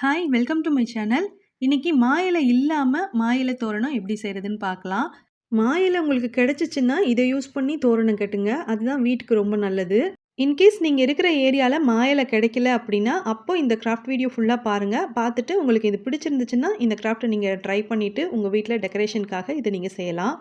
Hi welcome to my channel. இன்னைக்கு மா இலை இல்லாம மா இலை தோரணம் எப்படி செய்றதுன்னு பார்க்கலாம். மா இலை உங்களுக்கு கிடைச்சிச்சுன்னா, இத யூஸ் பண்ணி தோரணம் கட்டுங்க. அதுதான் வீட்டுக்கு ரொம்ப நல்லது. இன்கேஸ் நீங்க இருக்கிற ஏரியால மா இலை கிடைக்கல அப்படின்னா, அப்போ இந்த கிராஃப்ட் வீடியோ ஃபுல்லா பாருங்க. பார்த்துட்டு உங்களுக்கு இது பிடிச்சிருந்துச்சுன்னா, இந்த கிராஃப்ட்ட நீங்க ட்ரை பண்ணிட்டு உங்க வீட்ல டெக்கரேஷனுக்காக இத நீங்க செய்யலாம்.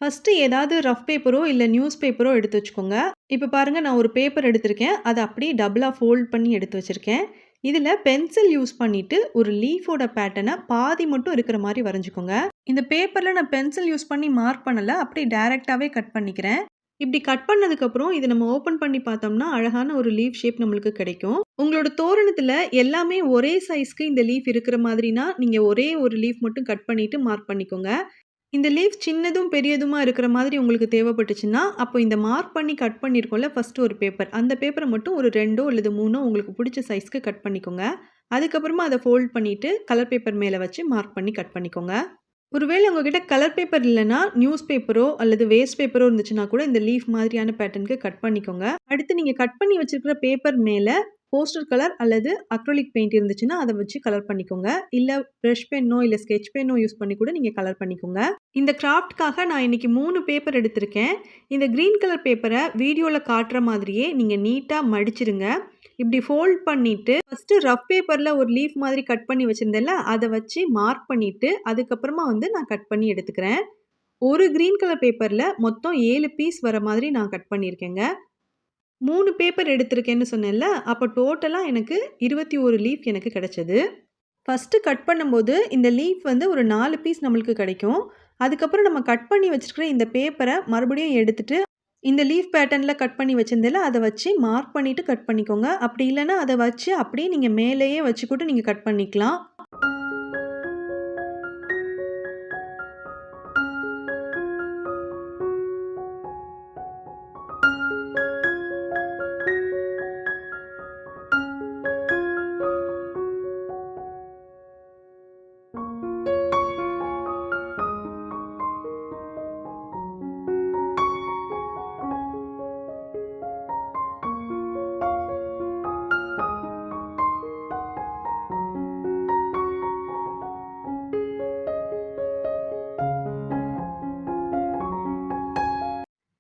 ஃபர்ஸ்ட்டு ஏதாவது ரஃப் பேப்பரோ, இல்ல நியூஸ் பேப்பரோ எடுத்து வச்சுக்கோங்க. இப்ப பாருங்க நான் ஒரு பேப்பர் எடுத்திருக்கேன். அத அப்படியே டபுளா ஃபோல்ட் பண்ணி எடுத்து வச்சிருக்கேன். இதுல பென்சில் யூஸ் பண்ணிட்டு ஒரு லீஃபோட பேட்டர்ன பாதி மட்டும் இருக்கிற மாரி வரைஞ்சுக்கோங்க. இந்த பேப்பர்ல நான் பென்சில் யூஸ் பண்ணி மார்க் பண்ணல. அப்படியே டைரக்ட்டாவே கட் பண்ணிக்கிறேன். இப்படி கட் பண்ணதுக்கப்புறம் இத நம்ம ஓப்பன் பண்ணி பார்த்தோம்னா, அழகான ஒரு லீஃப் ஷேப் நம்மளுக்கு கிடைக்கும். உங்களோட தோரணத்துல எல்லாமே ஒரே சைஸ்க்கு இந்த லீஃப் இருக்கிற மாதிரினா, நீங்க ஒரே ஒரு லீஃப் மட்டும் கட் பண்ணிட்டு மார்க் பண்ணிக்கோங்க. இந்த லீஃப் சின்னதும், பெரியதுமா இருக்கிற மாதிரி உங்களுக்கு தேவைப்பட்டுச்சுன்னா, அப்போ இந்த மார்க் பண்ணி கட் பண்ணியிருக்கோம்ல ஃபர்ஸ்ட்டு ஒரு பேப்பர். அந்த பேப்பர மட்டும் ஒரு 2ஓ அல்லது 3ஓ உங்களுக்கு புடிச்ச சைஸ்க்கு கட் பண்ணிக்கோங்க. அதுக்கப்புறமா அத ஃபோல்ட் பண்ணிட்டு, கலர் பேப்பர் மேல வச்சு மார்க் பண்ணி கட் பண்ணிக்கோங்க. ஒருவேளை உங்ககிட்ட கலர் பேப்பர் இல்லன்னா, நியூஸ் பேப்பரோ அல்லது வேஸ்ட் பேப்பரோ இருந்துச்சுன்னா கூட இந்த லீஃப் மாதிரியான பேட்டர்னுக்கு கட் பண்ணிக்கோங்க. அடுத்து நீங்க கட் பண்ணி வச்சிருக்கிற பேப்பர் மேல போஸ்டர் கலர் அல்லது அக்ரிலிக் பெயிண்ட் இருந்துச்சுன்னா, அத வச்சு கலர் பண்ணிக்கோங்க. இல்ல பிரஷ் பென்னோ, இல்ல ஸ்கெட்ச் பென்னோ யூஸ் பண்ணி கூட நீங்க கலர் பண்ணிக்கோங்க. இந்த கிராஃப்ட்காக நான் இன்னைக்கு 3 பேப்பர் எடுத்திருக்கேன். இந்த கிரீன் கலர் பேப்பர வீடியோல காட்டுற மாதிரியே நீங்க நீட்டா மடிச்சிருங்க. இப்படி ஃபோல்ட் பண்ணிட்டு, ஃபர்ஸ்ட்டு ரஃப் பேப்பர்ல ஒரு லீஃப் மாதிரி கட் பண்ணி வச்சிருந்தேன்ல, அத வச்சு மார்க் பண்ணிட்டு, அதுக்கப்புறமா நான் கட் பண்ணி எடுத்துக்கிறேன். ஒரு கிரீன் கலர் பேப்பர்ல மொத்தம் 7 பீஸ் வர மாதிரி நான் கட் பண்ணியிருக்கேங்க. 3 பேப்பர் எடுத்திருக்கேன்னு சொன்னேன்ல, அப்ப டோட்டலா எனக்கு 21 லீஃப் எனக்கு கிடைச்சது. ஃபர்ஸ்ட்டு கட் பண்ணும்போது இந்த லீஃப் ஒரு 4 பீஸ் நம்மளுக்கு கிடைக்கும். அதுக்கப்புறம் நம்ம கட் பண்ணி வச்சிருக்கிற இந்த பேப்பர மறுபடியும் எடுத்துட்டு, இந்த லீஃப் பேட்டர்ன்ல கட் பண்ணி வச்சிருந்தேன்ல, அத வச்சு மார்க் பண்ணிட்டு கட் பண்ணிக்கோங்க. அப்படி இல்லன்னா அத வச்சு அப்படியே நீங்க மேலேயே வச்சு கூட நீங்க கட் பண்ணிக்கலாம்.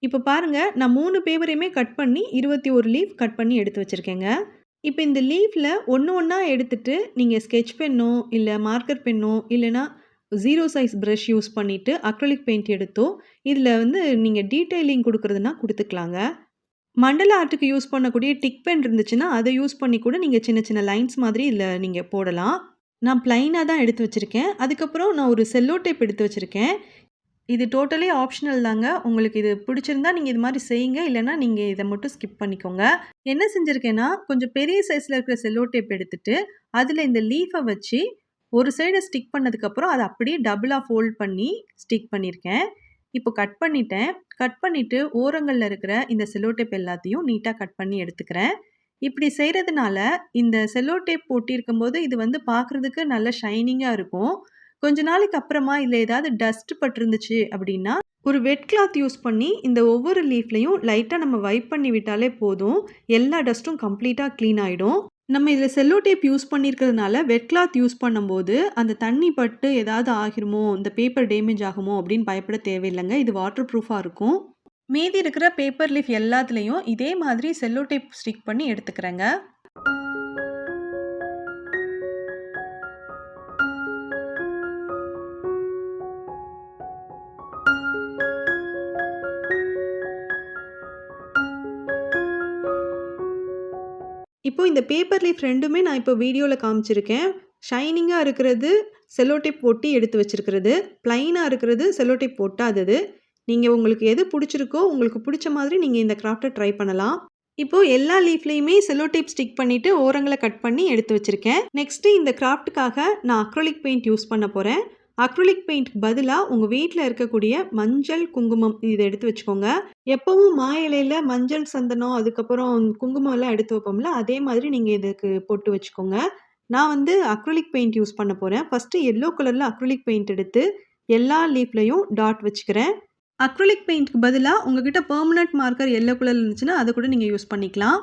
இப்ப பாருங்க, நான் 3 பேப்பரையுமே கட் பண்ணி 21 லீஃப் கட் பண்ணி எடுத்து வச்சிருக்கேங்க. இப்ப இந்த லீஃப்ல ஒண்ணு ஒண்ணா எடுத்துட்டு, நீங்க ஸ்கெட்ச் பென்னோ, இல்ல மார்க்கர் பென்னோ, இல்லன்னா 0 சைஸ் பிரஷ் யூஸ் பண்ணிட்டு, அக்ரிலிக் பெயிண்ட் எடுத்தோ, இதுல நீங்க டீட்டெயிலிங் குடுக்குறதுன்னா குடுத்துக்கலாங்க. மண்டல ஆர்ட்டுக்கு யூஸ் பண்ணக்கூடிய டிக் பென் இருந்துச்சுன்னா, அத யூஸ் பண்ணி கூட நீங்க சின்ன சின்ன லைன்ஸ் மாதிரி இதுல நீங்க போடலாம். நான் பிளைனா தான் எடுத்து வச்சிருக்கேன். அதுக்கப்புறம் நான் ஒரு செல்லோ டேப் எடுத்து வச்சிருக்கேன். இது டோட்டலி ஆப்ஷனல் தாங்க. உங்களுக்கு இது பிடிச்சிருந்தா நீங்க இது மாரி செய்யுங்க. இல்லன்னா நீங்க இத மட்டும் ஸ்கிப் பண்ணிக்கோங்க. என்ன செஞ்சிருக்கேன்னா, கொஞ்சம் பெரிய சைஸ்ல இருக்கிற செல்லோ டேப் எடுத்துட்டு, அதுல இந்த லீஃப வச்சு ஒரு சைட ஸ்டிக் பண்ணதுக்கப்புறம், அத அப்படியே டபுளா ஃபோல்ட் பண்ணி ஸ்டிக் பண்ணியிருக்கேன். இப்போ கட் பண்ணிட்டேன். கட் பண்ணிட்டு ஓரங்கள்ல இருக்கிற இந்த செல்லோ டேப் எல்லாத்தையும் நீட்டா கட் பண்ணி எடுத்துக்கிறேன். இப்படி செய்றதுனால, இந்த செல்லோ டேப் ஒட்டியிருக்கும்போது, இது பார்க்குறதுக்கு நல்ல ஷைனிங்கா இருக்கும். கொஞ்ச நாளைக்கு அப்புறமா இதுல ஏதாவது டஸ்ட் பட்டிருந்துச்சு அப்படின்னா, ஒரு வெட் கிளாத் யூஸ் பண்ணி இந்த ஒவ்வொரு லீஃப்லயும் லைட்டா நம்ம வைப் பண்ணி விட்டாலே போதும். எல்லா டஸ்ட்டும் கம்ப்ளீட்டா கிளீன் ஆயிடும். நம்ம இதுல செல்லோ டேப் யூஸ் பண்ணியிருக்கிறதுனால, வெட் கிளாத் யூஸ் பண்ணும்போது, அந்த தண்ணி பட்டு ஏதாவது ஆகிருமோ, இந்த பேப்பர் டேமேஜ் ஆகுமோ அப்படின்னு பயப்பட தேவையில்லங்க. இது வாட்டர் ப்ரூஃபா இருக்கும். மீதி இருக்கிற பேப்பர் லீஃப் எல்லாத்துலயும் இதே மாதிரி செல்லோ டேப் ஸ்டிக் பண்ணி எடுத்துக்கிறேங்க. இப்போ இந்த பேப்பர் லீஃப் 2மே நான் இப்போ வீடியோல காமிச்சிருக்கேன். ஷைனிங்கா இருக்கிறது செல்லோ டேப் ஒட்டி எடுத்து வச்சிருக்கிறது. பிளைனா இருக்கிறது செல்லோ டேப் ஒட்டாதது. நீங்க உங்களுக்கு எது புடிச்சிருக்கோ, உங்களுக்கு புடிச்ச மாதிரி நீங்க இந்த கிராஃப்ட்ட ட்ரை பண்ணலாம். இப்போ எல்லா லீஃப்லயுமே செல்லோ டேப் ஸ்டிக் பண்ணிட்டு ஓரங்கள கட் பண்ணி எடுத்து வச்சிருக்கேன். நெக்ஸ்ட்டு இந்த கிராஃப்ட்டுக்காக நான் அக்ரிலிக் பெயிண்ட் யூஸ் பண்ண போறேன். அக்ரிலிக் பெயிண்ட்க்கு பதிலா உங்க வீட்ல இருக்கக்கூடிய மஞ்சள், குங்குமம் இத எடுத்து வச்சுக்கோங்க. எப்பவும் மா இலையில மஞ்சள், சந்தனம், அதுக்கப்புறம் குங்குமம் எல்லாம் எடுத்து வைப்போம்ல, அதே மாதிரி நீங்க இதுக்கு பொட்டு வச்சுக்கோங்க. நான் அக்ரிலிக் பெயிண்ட் யூஸ் பண்ண போறேன். ஃபர்ஸ்ட்டு எல்லோ கலர்ல அக்ரிலிக் பெயிண்ட் எடுத்து எல்லா லீஃப்லயும் டாட் வச்சுக்கிறேன். அக்ரிலிக் பெயிண்ட்க்கு பதிலா உங்ககிட்ட பெர்மனன்ட் மார்க்கர் எல்லோ கலர்ல இருந்துச்சுன்னா, அத கூட நீங்க யூஸ் பண்ணிக்கலாம்.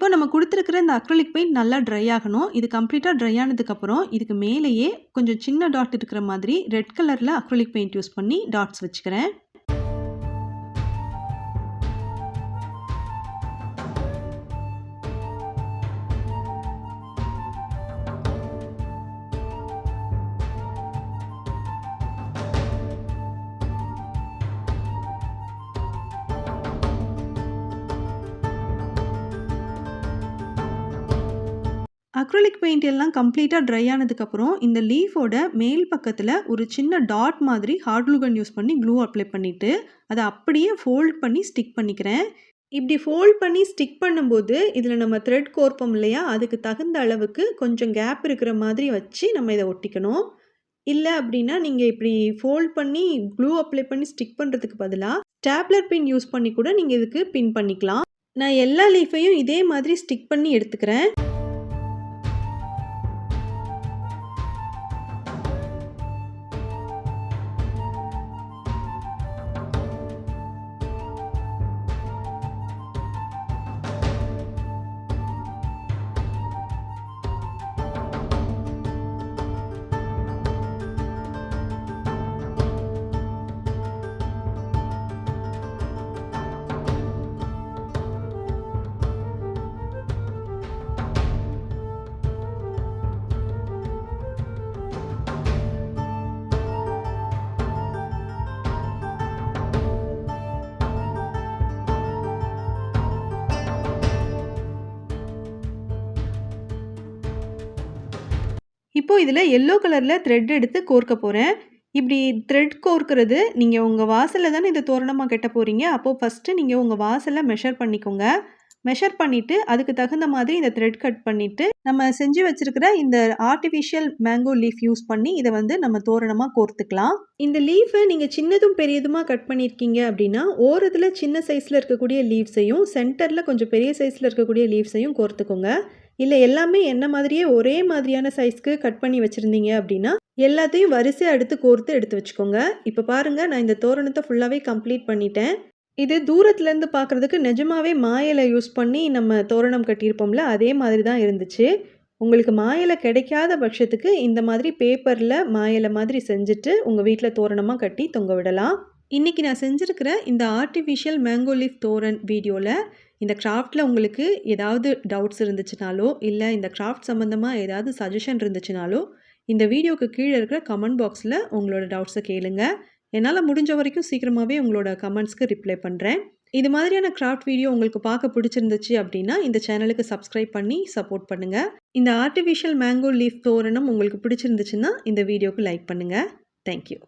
இப்போ நம்ம குடுத்துருக்கிற இந்த அக்ரிலிக் பெயிண்ட் நல்லா ட்ரை ஆகணும். இது கம்ப்ளீட்டா ட்ரை ஆனதுக்கப்புறம், இதுக்கு மேலேயே கொஞ்சம் சின்ன டாட் இருக்கிற மாதிரி ரெட் கலர்ல அக்ரிலிக் பெயிண்ட் யூஸ் பண்ணி டாட்ஸ் வச்சுக்கிறேன். அக்ரிலிக் பெயிண்ட் எல்லாம் கம்ப்ளீட்டா ட்ரை ஆனதுக்கப்புறம், இந்த லீஃபோட மேல் பக்கத்துல ஒரு சின்ன டாட் மாதிரி ஹார்ட் க்ளூ கன் யூஸ் பண்ணி க்ளூ அப்ளை பண்ணிட்டு, அத அப்படியே ஃபோல்ட் பண்ணி ஸ்டிக் பண்ணிக்கிறேன். இப்படி ஃபோல்ட் பண்ணி ஸ்டிக் பண்ணும்போது, இதில நம்ம த்ரெட் கோர்ப்போம் இல்லையா? அதுக்கு தகுந்த அளவுக்கு கொஞ்சம் கேப் இருக்கிற மாதிரி வச்சு நம்ம இத ஒட்டிக்கணும். இல்ல அப்படின்னா, நீங்க இப்படி ஃபோல்ட் பண்ணி க்ளூ அப்ளை பண்ணி ஸ்டிக் பண்றதுக்கு பதிலா, ஸ்டாப்லர் பின் யூஸ் பண்ணி கூட நீங்க இதுக்கு பின் பண்ணிக்கலாம். நான் எல்லா லீஃபையும் இதே மாதிரி ஸ்டிக் பண்ணி எடுத்துக்கிறேன். இப்போ இதில எல்லோ கலர்ல த்ரெட் எடுத்து கோர்க்க போறேன். இப்படி த்ரெட் கோர்க்கிறது, நீங்க உங்க வாசல்ல தானே இத தோரணமா கட்டப் போறீங்க. அப்போ ஃபர்ஸ்ட்டு நீங்க உங்க வாசல்ல மெஷர் பண்ணிக்கோங்க. மெஷர் பண்ணிட்டு, அதுக்கு தகுந்த மாதிரி இந்த த்ரெட் கட் பண்ணிட்டு, நம்ம செஞ்சு வச்சிருக்கிற இந்த ஆர்ட்டிஃபிஷியல் மேங்கோ லீஃப் யூஸ் பண்ணி இத வந்து நம்ம தோரணமா கோர்த்துக்கலாம். இந்த லீஃப நீங்க சின்னதும் பெரியதுமா கட் பண்ணியிருக்கீங்க அப்படின்னா, ஓரத்துல சின்ன சைஸ்ல இருக்கக்கூடிய லீவ்ஸையும், சென்டர்ல கொஞ்சம் பெரிய சைஸ்ல இருக்கக்கூடிய லீவ்ஸையும் கோர்த்துக்கோங்க. இல்ல எல்லாமே என்ன மாதிரியே ஒரே மாதிரியான சைஸ்க்கு கட் பண்ணி வச்சிருந்தீங்க அப்படின்னா, எல்லாத்தையும் வரிசையா எடுத்து வச்சுக்கோங்க. இப்ப பாருங்க, நான் இந்த தோரணத்த ஃபுல்லாவே கம்ப்ளீட் பண்ணிட்டேன். இது தூரத்துலேருந்து பார்க்குறதுக்கு நிஜமாவே மா இலை யூஸ் பண்ணி நம்ம தோரணம் கட்டியிருப்போம்ல, அதே மாதிரி தான் இருந்துச்சு. உங்களுக்கு மா இலை கிடைக்காத பட்சத்துக்கு இந்த மாதிரி பேப்பரில் மா இலை மாதிரி செஞ்சுட்டு உங்கள் வீட்டில் தோரணமாக கட்டி தொங்க விடலாம். இன்றைக்கி நான் செஞ்சுருக்கிற இந்த ஆர்ட்டிஃபிஷியல் மேங்கோ லீஃப் தோரண் வீடியோவில் இந்த கிராஃப்டில் உங்களுக்கு ஏதாவது டவுட்ஸ் இருந்துச்சுனாலோ, இல்லை இந்த கிராஃப்ட் சம்மந்தமாக ஏதாவது சஜஷன் இருந்துச்சுனாலோ, இந்த வீடியோக்கு கீழே இருக்கிற கமெண்ட் பாக்ஸில் உங்களோட டவுட்ஸை கேளுங்க. என்னால் முடிஞ்ச வரைக்கும் சீக்கிரமாகவே உங்களோட கமெண்ட்ஸ்க்கு ரிப்ளை பண்ணுறேன். இது மாதிரியான கிராஃப்ட் வீடியோ உங்களுக்கு பார்க்க பிடிச்சிருந்துச்சு அப்படின்னா இந்த சேனலுக்கு சப்ஸ்கிரைப் பண்ணி சப்போர்ட் பண்ணுங்கள். இந்த ஆர்ட்டிஃபிஷியல் மேங்கோ லீஃப் தோரணம் உங்களுக்கு பிடிச்சிருந்துச்சுன்னா இந்த வீடியோக்கு லைக் பண்ணுங்கள். தேங்க்யூ.